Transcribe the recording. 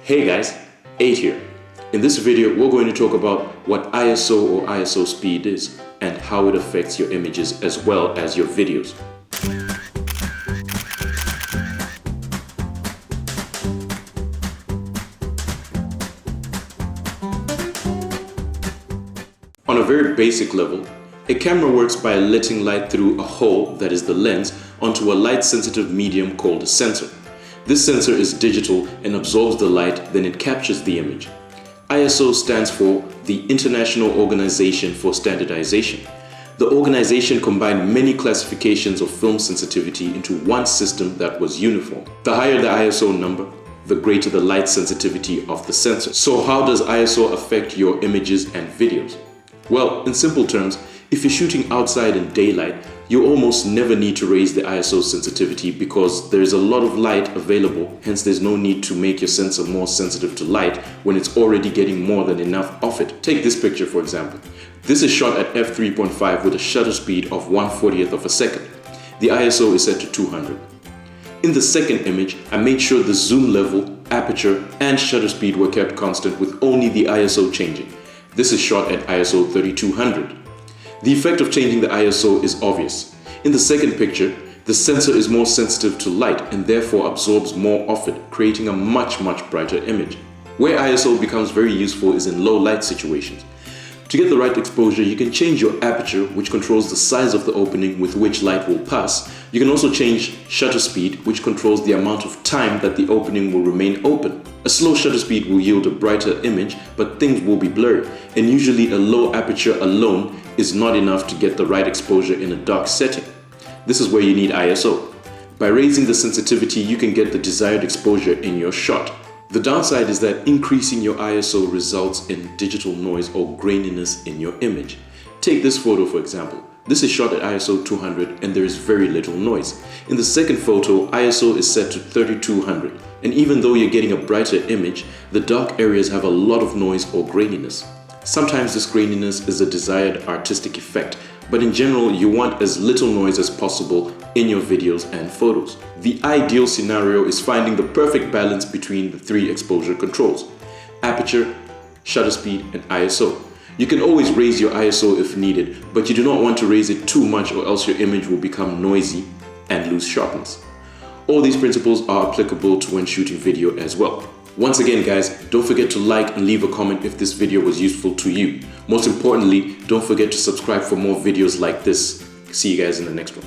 Hey guys, 8 here. In this video, we're going to talk about what ISO or ISO speed is and how it affects your images as well as your videos. On a very basic level, a camera works by letting light through a hole, that is the lens, onto a light-sensitive medium called a sensor. This sensor is digital and absorbs the light, then it captures the image. ISO stands for the International Organization for Standardization. The organization combined many classifications of film sensitivity into one system that was uniform. The higher the ISO number, the greater the light sensitivity of the sensor. So how does ISO affect your images and videos? Well, in simple terms, if you're shooting outside in daylight, you almost never need to raise the ISO sensitivity because there's a lot of light available, hence there's no need to make your sensor more sensitive to light when it's already getting more than enough of it. Take this picture for example. This is shot at f3.5 with a shutter speed of 1/40th of a second. The ISO is set to 200. In the second image, I made sure the zoom level, aperture, and shutter speed were kept constant with only the ISO changing. This is shot at ISO 3200. The effect of changing the ISO is obvious. In the second picture, the sensor is more sensitive to light and therefore absorbs more of it, creating a much brighter image. Where ISO becomes very useful is in low light situations. To get the right exposure, you can change your aperture, which controls the size of the opening with which light will pass. You can also change shutter speed, which controls the amount of time that the opening will remain open. A slow shutter speed will yield a brighter image, but things will be blurry, and usually a low aperture alone is not enough to get the right exposure in a dark setting. This is where you need ISO. By raising the sensitivity, you can get the desired exposure in your shot. The downside is that increasing your ISO results in digital noise or graininess in your image. Take this photo for example. This is shot at ISO 200 and there is very little noise. In the second photo, ISO is set to 3200, and even though you're getting a brighter image, the dark areas have a lot of noise or graininess. Sometimes this graininess is a desired artistic effect, but in general you want as little noise as possible in your videos and photos. The ideal scenario is finding the perfect balance between the three exposure controls: aperture, shutter speed, and ISO. You can always raise your ISO if needed, but you do not want to raise it too much or else your image will become noisy and lose sharpness. All these principles are applicable to when shooting video as well. Once again guys, don't forget to like and leave a comment if this video was useful to you. Most importantly, don't forget to subscribe for more videos like this. See you guys in the next one.